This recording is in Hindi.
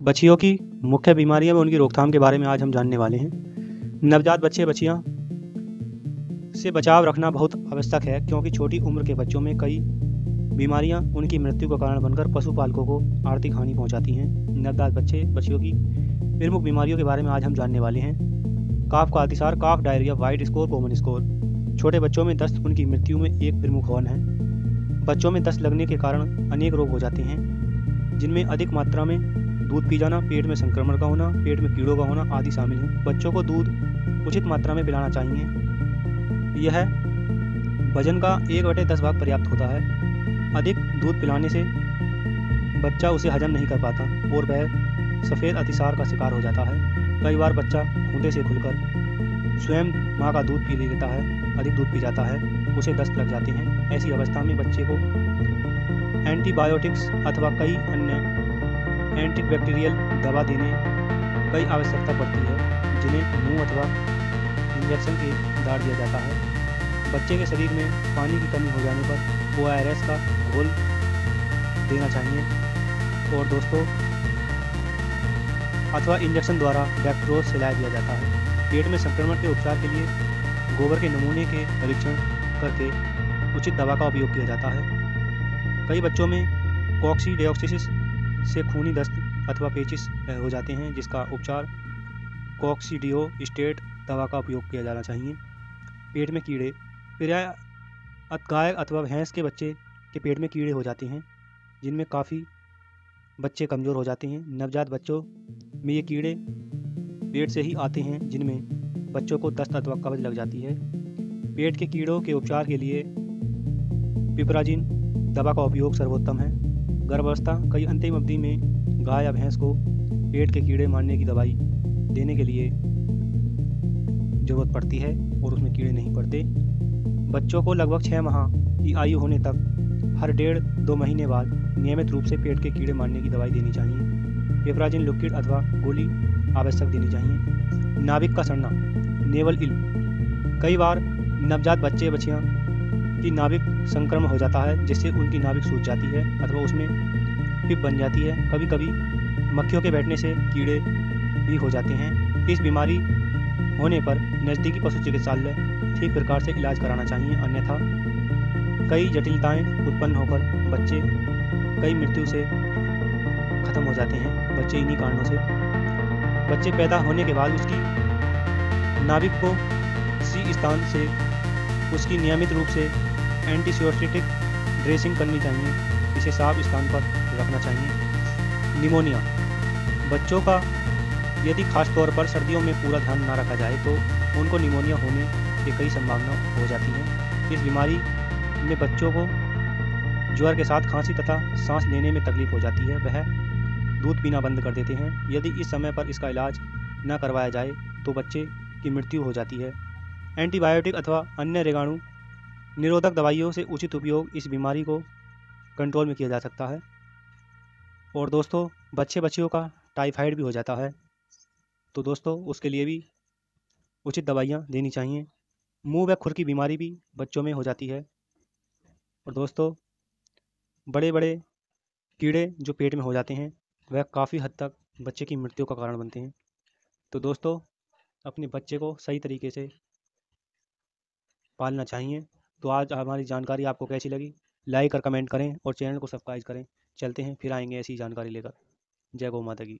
बच्चियों की मुख्य बीमारियां व उनकी रोकथाम के बारे में आज हम जानने वाले हैं। नवजात बच्चे बच्चियां से बचाव रखना बहुत आवश्यक है, क्योंकि छोटी उम्र के बच्चों में कई बीमारियां उनकी मृत्यु का कारण बनकर पशुपालकों को आर्थिक हानि पहुंचाती हैं। नवजात बच्चे बच्चियों की प्रमुख बीमारियों के बारे में आज हम जानने वाले हैं। काफ का अतिसार, calf, diarrhoea, white scour, common scour. छोटे बच्चों में दस्त उनकी मृत्यु में एक प्रमुख कारण है। बच्चों में दस्त लगने के कारण अनेक रोग हो जाते हैं, जिनमें अधिक मात्रा में दूध पी जाना, पेट में संक्रमण का होना, पेट में कीड़ों का होना आदि शामिल हैं। बच्चों को दूध उचित मात्रा में पिलाना चाहिए। यह वजन का 1/10 भाग पर्याप्त होता है। अधिक दूध पिलाने से बच्चा उसे हजम नहीं कर पाता और वह सफ़ेद अतिसार का शिकार हो जाता है। कई बार बच्चा खूंटे से खुलकर स्वयं माँ का दूध पी लेता है, अधिक दूध पी जाता है, उसे दस्त लग जाते हैं। ऐसी अवस्था में बच्चे को एंटीबायोटिक्स अथवा कई अन्य एंटीबैक्टीरियल दवा देने की आवश्यकता पड़ती है, जिन्हें मुंह अथवा इंजेक्शन के द्वारा दिया जाता है। बच्चे के शरीर में पानी की कमी हो जाने पर ORS का घोल देना चाहिए। और दोस्तों, अथवा इंजेक्शन द्वारा डैक्ट्रोज सिलाया दिया जाता है। पेट में संक्रमण के उपचार के लिए गोबर के नमूने के परीक्षण करके उचित दवा का उपयोग किया जाता है। कई बच्चों में कोक्सीडियोसिस से खूनी दस्त अथवा पेचिश हो जाते हैं, जिसका उपचार कोक्सीडियोस्टेट दवा का उपयोग किया जाना चाहिए। पेट में कीड़े, प्राय गाय अथवा भैंस के बच्चे के पेट में कीड़े हो जाते हैं, जिनमें काफ़ी बच्चे कमज़ोर हो जाते हैं। नवजात बच्चों में ये कीड़े पेट से ही आते हैं, जिनमें बच्चों को दस्त अथवा कब्ज लग जाती है। पेट के कीड़ों के उपचार के लिए पिपराजिन दवा का उपयोग सर्वोत्तम है। गर्भावस्था, कई अंतिम अवधि में गाय या भैंस को पेट के कीड़े मारने की दवाई देने के लिए ज़रूरत पड़ती है और उसमें कीड़े नहीं पड़ते। बच्चों को लगभग 6 माह की आयु होने तक हर 1.5-2 महीने बाद नियमित रूप से पेट के कीड़े मारने की दवाई देनी चाहिए। पिपराजिन लिक्विड अथवा गोली आवश्यक देनी चाहिए। नाभिक का सड़ना, नेवल इल, कई बार नवजात बच्चे बच्चियाँ की नाभिक संक्रमण हो जाता है, जिससे उनकी नाभिक सूज जाती है अथवा उसमें पिप बन जाती है। कभी कभी मक्खियों के बैठने से कीड़े भी हो जाते हैं। इस बीमारी होने पर नज़दीकी पशु चिकित्सालय ठीक प्रकार से इलाज कराना चाहिए, अन्यथा कई जटिलताएं उत्पन्न होकर बच्चे कई मृत्यु से ख़त्म हो जाते हैं। बच्चे इन्हीं कारणों से, बच्चे पैदा होने के बाद उसकी नाभिक को किसी स्थान से उसकी नियमित रूप से एंटीसियोटिक ड्रेसिंग करनी चाहिए। इसे साफ स्थान पर रखना चाहिए। निमोनिया, बच्चों का यदि खास तौर पर सर्दियों में पूरा ध्यान ना रखा जाए तो उनको निमोनिया होने की कई संभावना हो जाती है। इस बीमारी में बच्चों को ज्वर के साथ खांसी तथा सांस लेने में तकलीफ हो जाती है। वह दूध पीना बंद कर देते हैं। यदि इस समय पर इसका इलाज न करवाया जाए तो बच्चे की मृत्यु हो जाती है। एंटीबायोटिक अथवा अन्य रोगाणु निरोधक दवाइयों से उचित उपयोग इस बीमारी को कंट्रोल में किया जा सकता है। और दोस्तों, बच्चे बच्चियों का टाइफाइड भी हो जाता है, तो दोस्तों उसके लिए भी उचित दवाइयाँ देनी चाहिए। मुंह व खुर की बीमारी भी बच्चों में हो जाती है। और दोस्तों, बड़े बड़े कीड़े जो पेट में हो जाते हैं वह काफ़ी हद तक बच्चे की मृत्यु का कारण बनते हैं। तो दोस्तों, अपने बच्चे को सही तरीके से पालना चाहिए। तो आज हमारी जानकारी आपको कैसी लगी, लाइक और कमेंट करें और चैनल को सब्सक्राइब करें। चलते हैं, फिर आएंगे ऐसी जानकारी लेकर। जय गौ माता की।